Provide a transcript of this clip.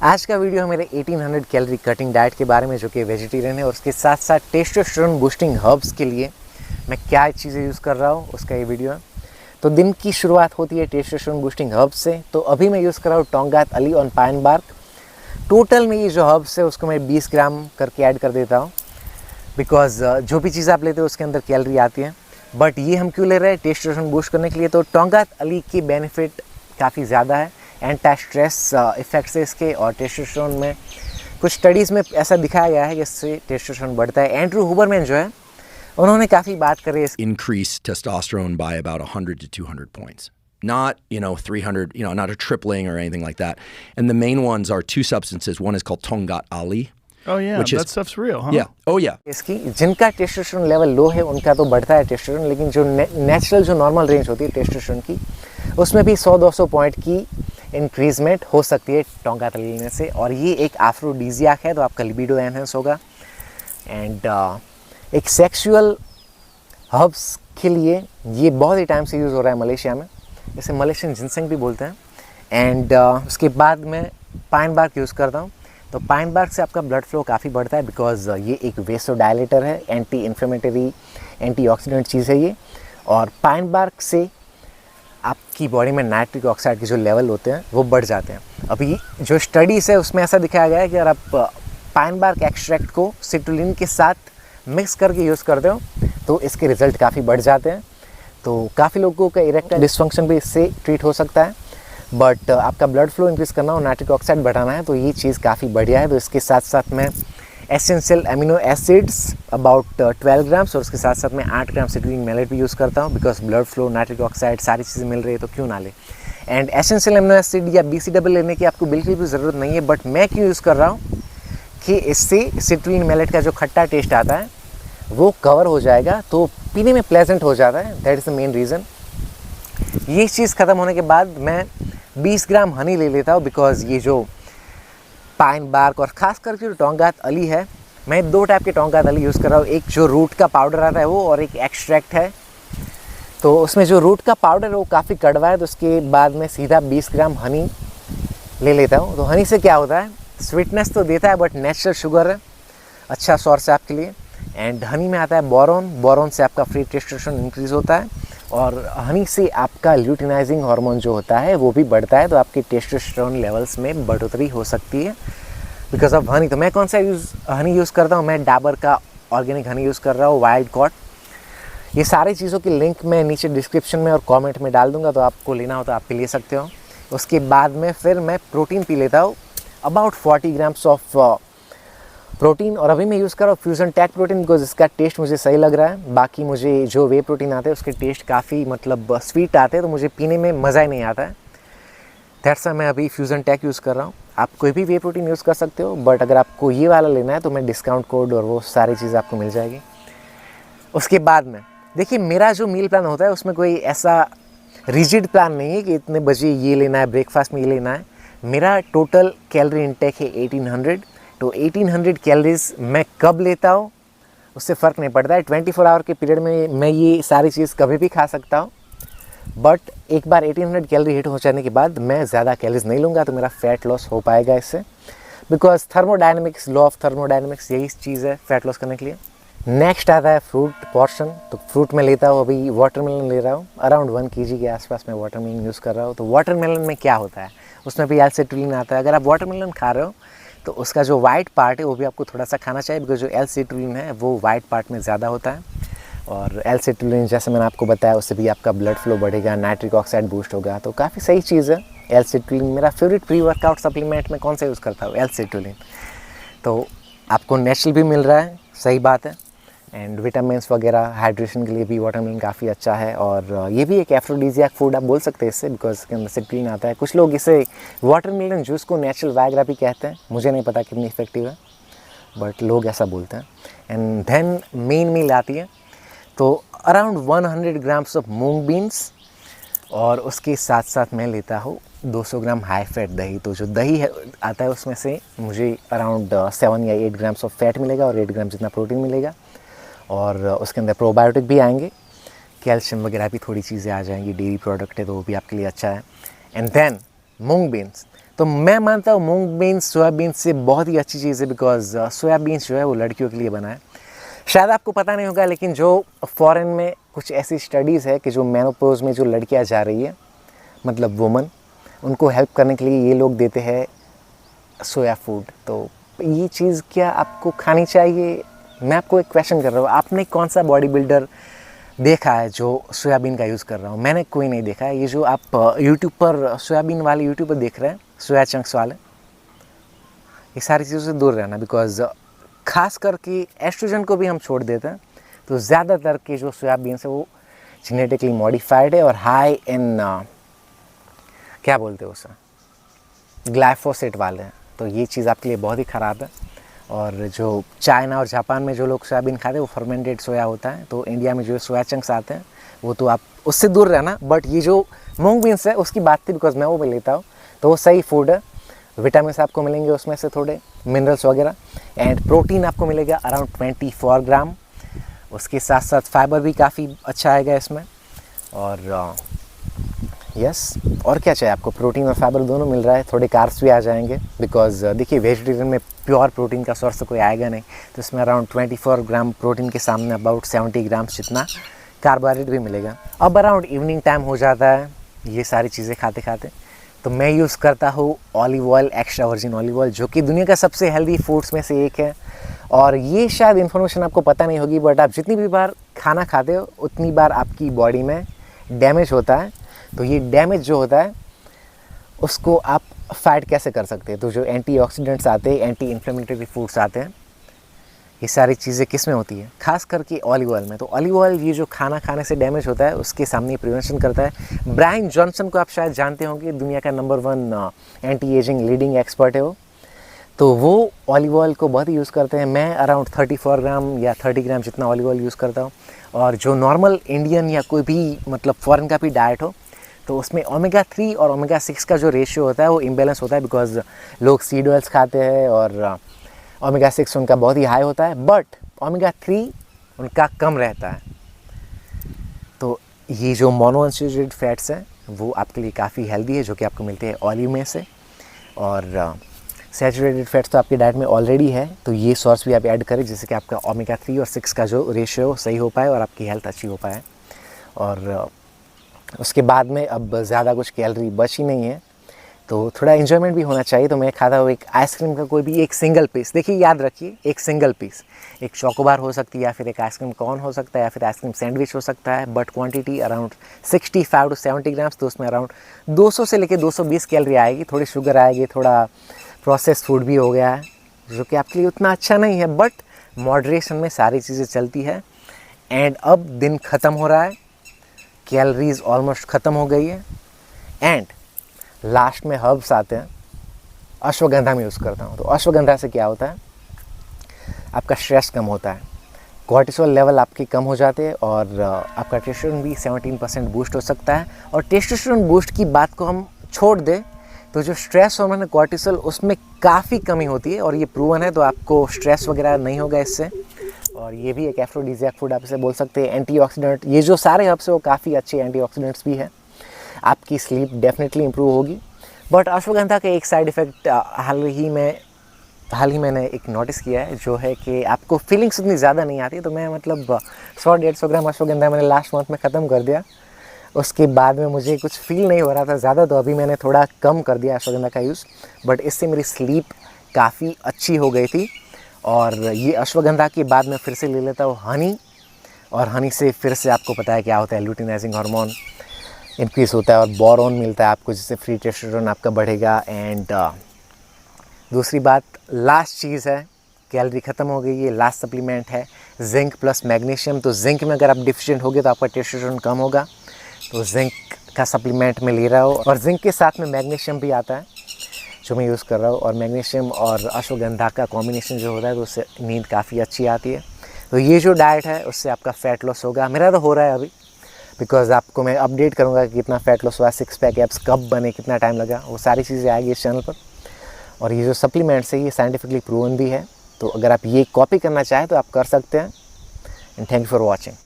आज का वीडियो मेरे 1800 कैलोरी कटिंग डाइट के बारे में, जो कि वेजिटेरियन है, और उसके साथ साथ टेस्टोस्टेरोन बूस्टिंग हर्ब्स के लिए मैं क्या चीज़ें यूज़ कर रहा हूँ उसका ये वीडियो है। तो दिन की शुरुआत होती है टेस्टोस्टेरोन बूस्टिंग हर्ब्स से। तो अभी मैं यूज़ कर रहा हूँ Tongkat Ali on pine bark. Total में ये जो हर्ब्स है उसको मैं 20 ग्राम करके ऐड कर देता हूँ, बिकॉज जो भी चीज़ आप लेते हो उसके अंदर कैलोरी आती है। बट ये हम क्यों ले रहे हैं? टेस्टोस्टेरोन बूस्ट करने के लिए। तो टोंगात अली की बेनिफिट काफ़ी ज़्यादा है, एंटी स्ट्रेस इफेक्ट्स है इसके, और टेस्टोस्टेरोन में कुछ स्टडीज़ में ऐसा दिखाया गया है कि इससे टेस्टोस्टेरोन बढ़ता है। एंड्रू हुबरमैन जो है उन्होंने काफ़ी बात करी है। Increase testosterone by about 100 to 200 points. Not, 300, not a tripling or anything like that. And the main ones are two substances. One is called Tongat Ali. Oh yeah, that stuff's real, huh? Yeah. Oh yeah. इसकी जिनका testosterone level low है उनका तो बढ़ता है testosterone, लेकिन जो natural जो नॉर्मल रेंज होती है टेस्टोस्टेरोन की, उसमें भी 100-200 पॉइंट की इंक्रीजमेंट हो सकती है टोंगात अली लेने से। और ये एक एफ्रोडीजियाक है, तो आपका लिबिडो एनहेंस होगा। एंड एक सेक्सुअल हर्ब्स के लिए ये बहुत ही टाइम से यूज़ हो रहा है मलेशिया में, इसे मलेशियन जिनसेंग भी बोलते हैं। एंड उसके बाद मैं पाइन बार्क यूज़ करता हूँ। तो पाइन बार्क से आपका ब्लड फ्लो काफ़ी बढ़ता है, बिकॉज ये एक वेसोडायलेटर है, एंटी इन्फ्लेमेटरी एंटीऑक्सीडेंट चीज़ है ये। और पाइन बार्क से आपकी बॉडी में नाइट्रिक ऑक्साइड के जो लेवल होते हैं वो बढ़ जाते हैं। अभी जो स्टडीज़ है उसमें ऐसा दिखाया गया है कि अगर आप पाइन बार्क एक्सट्रैक्ट को सिट्रुलिन के साथ मिक्स करके यूज़ करते हो तो इसके रिज़ल्ट काफ़ी बढ़ जाते हैं। तो काफ़ी लोगों का इरेक्टाइल डिसफंक्शन भी इससे ट्रीट हो सकता है। बट आपका ब्लड फ्लो इंक्रीज़ करना और नाइट्रिक ऑक्साइड बढ़ाना है तो ये चीज़ काफ़ी बढ़िया है। तो इसके साथ साथ मैं essential amino acids about 12 grams, और उसके साथ साथ मैं 8 ग्राम सिट्रुलिन मैलेट भी यूज़ करता हूँ, because blood flow, nitric oxide, सारी चीज़ें मिल रही है तो क्यों ना ले। एंड एसेंशियल अमीनो एसिड या BCAA लेने की आपको बिल्कुल भी ज़रूरत नहीं है। बट मैं क्यों यूज़ कर रहा हूँ कि इससे सिट्रुलिन मैलेट का जो खट्टा टेस्ट आता है वो कवर हो जाएगा, तो पीने में प्लेजेंट हो जाता है। That is the main reason. ये चीज़ ख़त्म होने के बाद मैं 20 ग्राम हनी ले लेता हूँ, बिकॉज ये जो पाइन बार्क और ख़ास करके जो टोंगात अली है, मैं 2 टाइप के टोंगात अली यूज़ कर रहा हूँ। एक जो रूट का पाउडर आता है वो, और एक एक्सट्रैक्ट है। तो उसमें जो रूट का पाउडर है वो काफ़ी कड़वा है, तो उसके बाद मैं सीधा 20 ग्राम हनी ले लेता हूँ। तो हनी से क्या होता है, स्वीटनेस तो देता है बट नेचुरल शुगर है, अच्छा सोर्स है आपके लिए। एंड हनी में आता है बोरॉन, बोरॉन से आपका फ्री टेस्टोस्टेरोन इंक्रीज़ होता है, और हनी से आपका ल्यूटिनाइजिंग हार्मोन जो होता है वो भी बढ़ता है, तो आपके टेस्टोस्टेरोन लेवल्स में बढ़ोतरी हो सकती है बिकॉज ऑफ हनी। तो मैं कौन सा हनी यूज़ करता हूँ? मैं डाबर का ऑर्गेनिक हनी यूज़ कर रहा हूँ, वाइल्ड कॉट। ये सारी चीज़ों की लिंक मैं नीचे डिस्क्रिप्शन में और कमेंट में डाल दूँगा, तो आपको लेना हो तो आप ले सकते हो। उसके बाद में फिर मैं प्रोटीन पी लेता हूँ, अबाउट 40 ग्राम्स ऑफ प्रोटीन। और अभी मैं यूज़ कर रहा हूँ फ्यूजन टेक प्रोटीन, बिकॉज इसका टेस्ट मुझे सही लग रहा है। बाकी मुझे जो वे प्रोटीन आते हैं उसके टेस्ट काफ़ी स्वीट आते हैं, तो मुझे पीने में मज़ा ही नहीं आता है। दैट्स मैं अभी फ्यूजन टेक यूज़ कर रहा हूँ। आप कोई भी वे प्रोटीन यूज़ कर सकते हो, बट अगर आपको ये वाला लेना है तो मैं डिस्काउंट कोड और वो सारी चीज़ आपको मिल जाएगी। उसके बाद में देखिए, मेरा जो मील प्लान होता है उसमें कोई ऐसा रिजिड प्लान नहीं है कि इतने बजे ये लेना है, ब्रेकफास्ट में ये लेना है। मेरा टोटल कैलोरी इंटेक है 1800। तो 1800 कैलोरीज मैं कब लेता हूँ उससे फ़र्क नहीं पड़ता है। 24 आवर के पीरियड में मैं ये सारी चीज़ कभी भी खा सकता हूँ, बट एक बार 1800 कैलोरी हिट हो जाने के बाद मैं ज़्यादा कैलोरीज नहीं लूँगा, तो मेरा फैट लॉस हो पाएगा इससे, because thermodynamics, law of thermodynamics यही चीज़ है फैट लॉस करने के लिए। नेक्स्ट आता है फ्रूट पोर्शन। तो फ्रूट में लेता हूँ, अभी वाटरमेलन ले रहा हूँ, अराउंड 1 kg के आसपास मैं वाटरमेलन यूज़ कर रहा हूँ। तो वाटरमेलन में क्या होता है, उसमें भी एल-सिट्रुलिन आता है। अगर आप वाटरमेलन खा रहे हो तो उसका जो वाइट पार्ट है वो भी आपको थोड़ा सा खाना चाहिए, बिकॉज जो एल-सिट्रुलिन है वो वाइट पार्ट में ज़्यादा होता है। और एल-सिट्रुलिन जैसे मैंने आपको बताया उससे भी आपका ब्लड फ्लो बढ़ेगा, नाइट्रिक ऑक्साइड बूस्ट होगा, तो काफ़ी सही चीज़ है एल-सिट्रुलिन। मेरा फेवरेट प्री वर्कआउट सप्लीमेंट में कौन सा यूज़ करता हूँ? एल-सिट्रुलिन। तो आपको नेचुरल भी मिल रहा है, सही बात है। एंड विटामिन्स वगैरह, हाइड्रेशन के लिए भी वाटरमेलन काफ़ी अच्छा है। और ये भी एक एफ्रोडीजियाक फूड आप बोल सकते हैं इससे, बिकॉज इसके अंदर सिट्रुलिन आता है। कुछ लोग इसे वाटरमेलन जूस को नेचुरल वायग्रा भी कहते हैं, मुझे नहीं पता कितनी इफेक्टिव है, बट लोग ऐसा बोलते हैं। एंड देन मेन मील आती है, तो around 100 grams of moong beans, और उसके साथ साथ मैं लेता हूँ 200 ग्राम हाई फैट दही। तो जो दही है आता है उसमें से मुझे अराउंड 7 या 8 ग्राम्स ऑफ फैट मिलेगा और 8 ग्राम जितना प्रोटीन मिलेगा, और उसके अंदर प्रोबायोटिक भी आएंगे, कैल्शियम वगैरह भी थोड़ी चीज़ें आ जाएंगी, डेयरी प्रोडक्ट है तो वो भी आपके लिए अच्छा है। And then moong beans. तो मैं मानता हूँ मूंग बीन्स सोयाबीन से बहुत ही अच्छी चीज़ है, बिकॉज सोयाबीन्स जो है वो लड़कियों के लिए बना है। शायद आपको पता नहीं होगा, लेकिन जो फॉरेन में कुछ ऐसी स्टडीज़ है कि जो मेनोपॉज में जो लड़कियाँ जा रही है, मतलब वुमन, उनको हेल्प करने के लिए ये लोग देते हैं सोया फूड। तो ये चीज़ क्या आपको खानी चाहिए? मैं आपको एक क्वेश्चन कर रहा हूँ, आपने कौन सा बॉडी बिल्डर देखा है जो सोयाबीन का यूज़ कर रहा हूँ? मैंने कोई नहीं देखा है। ये जो आप यूट्यूब पर सोयाबीन वाले यूट्यूब पर देख रहे हैं, सोया चंक्स वाले, ये सारी चीज़ों से दूर रहना, बिकॉज खास करके एस्ट्रोजन को भी हम छोड़ देते हैं। तो ज़्यादातर के जो सोयाबीन है वो जेनेटिकली मॉडिफाइड है और हाई इन क्या बोलते हैं उसे, ग्लाइफोसेट वाले हैं। तो ये चीज़ आपके लिए बहुत ही ख़राब है। और जो चाइना और जापान में जो लोग सोयाबीन खाते हैं वो फर्मेंटेड सोया होता है। तो इंडिया में जो सोया चंक्स आते हैं वो तो आप उससे दूर रहना। बट ये जो मूंग बीन्स है उसकी बात थी, बिकॉज मैं वो भी लेता हूँ, तो वो सही फूड है। विटामिन आपको मिलेंगे उसमें से, थोड़े मिनरल्स वगैरह, एंड प्रोटीन आपको मिलेगा अराउंड 24 ग्राम। उसके साथ साथ फाइबर भी काफ़ी अच्छा आएगा इसमें। और यस, और क्या चाहिए आपको? प्रोटीन और फाइबर दोनों मिल रहा है, थोड़े कार्ब्स भी आ जाएंगे, बिकॉज देखिए वेजिटेरियन में प्योर प्रोटीन का सोर्स तो कोई आएगा नहीं। तो इसमें अराउंड 24 ग्राम प्रोटीन के सामने अबाउट 70 ग्राम्स जितना कार्बोहाइड्रेट भी मिलेगा। अब अराउंड इवनिंग टाइम हो जाता है ये सारी चीज़ें खाते खाते, तो मैं यूज़ करता हूँ olive oil, extra virgin olive oil, जो कि दुनिया का सबसे हेल्दी फूड्स में से एक है। और ये शायद इन्फॉर्मेशन आपको पता नहीं होगी, बट आप जितनी भी बार खाना खाते हो उतनी बार आपकी बॉडी में डैमेज होता है। तो ये डैमेज जो होता है उसको आप फाइट कैसे कर सकते हैं? तो जो एंटीऑक्सीडेंट्स आते हैं, एंटी इन्फ्लेमेटरी फूड्स आते हैं, ये सारी चीज़ें किस में होती है? खास करके ऑलिव ऑयल में। तो ऑलिव ऑयल ये जो खाना खाने से डैमेज होता है उसके सामने प्रिवेंशन करता है। ब्रायन जॉनसन को आप शायद जानते होंगे, दुनिया का number 1 anti ageing leading expert है वो। तो वो ऑलिव ऑयल को बहुत ही यूज़ करते हैं। मैं अराउंड 34 ग्राम या 30 ग्राम जितना ऑलिव ऑयल यूज़ करता हूँ। और जो नॉर्मल इंडियन या कोई भी मतलब फ़ॉरेन का भी डाइट हो, तो उसमें ओमेगा 3 और ओमेगा 6 का जो रेशियो होता है वो इम्बेलेंस होता है, बिकॉज लोग सीड ऑयल्स खाते हैं और ओमेगा 6 उनका बहुत ही हाई होता है, बट ओमेगा 3 उनका कम रहता है। तो ये जो मोनोअनसैचुरेटेड फैट्स हैं वो आपके लिए काफ़ी हेल्दी है, जो कि आपको मिलते हैं ऑलिव में से। और सैचुरेटेड फैट्स तो आपकी डाइट में ऑलरेडी है, तो ये सोर्स भी आप ऐड करें, जिससे कि आपका ओमेगा 3 और 6 का जो रेशियो सही हो पाए और आपकी हेल्थ अच्छी हो पाए। और उसके बाद में अब ज़्यादा कुछ कैलोरी बची नहीं है, तो थोड़ा एंजॉयमेंट भी होना चाहिए। तो मैं खाता हूँ एक आइसक्रीम का कोई भी एक सिंगल पीस। देखिए याद रखिए, एक सिंगल पीस, एक चोकोबार हो सकती है, या फिर एक आइसक्रीम कॉर्न हो सकता है, या फिर आइसक्रीम सैंडविच हो सकता है, but quantity around 65 to 70 grams. तो उसमें अराउंड 200 से लेकर 220 कैलोरी आएगी। थोड़ी शुगर आएगी, थोड़ा प्रोसेस फूड भी हो गया है, जो कि आपके लिए उतना अच्छा नहीं है, बट मॉडरेशन में सारी चीज़ें चलती है। एंड अब दिन ख़त्म हो रहा है, कैलोरीज ऑलमोस्ट ख़त्म हो गई है, एंड लास्ट में हर्ब्स आते हैं। अश्वगंधा में यूज़ करता हूँ। तो अश्वगंधा से क्या होता है, आपका स्ट्रेस कम होता है, कॉर्टिसोल लेवल आपके कम हो जाते हैं, और आपका टेस्टोस्टेरोन भी 17% बूस्ट हो सकता है। और टेस्टोस्टेरोन बूस्ट की बात को हम छोड़ दें तो जो स्ट्रेस हार्मोन है कॉर्टिसोल, उसमें काफ़ी कमी होती है, और ये प्रूवन है। तो आपको स्ट्रेस वगैरह नहीं होगा इससे। और ये भी एक एफ्रोडीजियाक फूड आप इसे बोल सकते हैं। एंटीऑक्सीडेंट, ये जो सारे हर्ब्स है वो काफ़ी अच्छे एंटीऑक्सीडेंट्स भी है। आपकी स्लीप डेफिनेटली इंप्रूव होगी। बट अश्वगंधा का एक साइड इफ़ेक्ट हाल ही मैंने एक नोटिस किया है, जो है कि आपको फीलिंग्स उतनी ज़्यादा नहीं आती। तो मैं मतलब 100-150 ग्राम अश्वगंधा मैंने लास्ट मंथ में ख़त्म कर दिया। उसके बाद में मुझे कुछ फील नहीं हो रहा था ज़्यादा, तो अभी मैंने थोड़ा कम कर दिया अश्वगंधा का यूज़। बट इससे मेरी स्लीप काफ़ी अच्छी हो गई थी। और ये अश्वगंधा के बाद में फिर से ले लेता हूँ हनी, और हनी से फिर से आपको पता है क्या होता है, ल्यूटिनाइजिंग हार्मोन इंक्रीज होता है और बोरॉन मिलता है आपको, जिससे फ्री टेस्टोस्टेरोन आपका बढ़ेगा। एंड दूसरी बात, लास्ट चीज़ है, कैलोरी ख़त्म हो गई है, लास्ट सप्लीमेंट है जिंक प्लस मैग्नीशियम। तो जिंक में अगर आप डिफिशिएंट होगे तो आपका टेस्टोस्टेरोन कम होगा। तो जिंक का सप्लीमेंट में ले रहा हूँ, और जिंक के साथ में मैग्नीशियम भी आता है जो मैं यूज़ कर रहा हूँ। और मैग्नीशियम और अश्वगंधा का कॉम्बिनेशन जो होता है तो उससे नींद काफ़ी अच्छी आती है। तो ये जो डाइट है उससे आपका फ़ैट लॉस होगा। मेरा तो हो रहा है अभी, बिकॉज आपको मैं अपडेट करूँगा कि कितना फ़ैट लॉस हुआ, 6 पैक एब्स कब बने, कितना टाइम लगा, वो सारी चीज़ें आएगी इस चैनल पर। और ये जो सप्लीमेंट्स है ये साइंटिफिकली प्रूवन भी है। तो अगर आप ये कॉपी करना चाहें तो आप कर सकते हैं। And thank you for watching.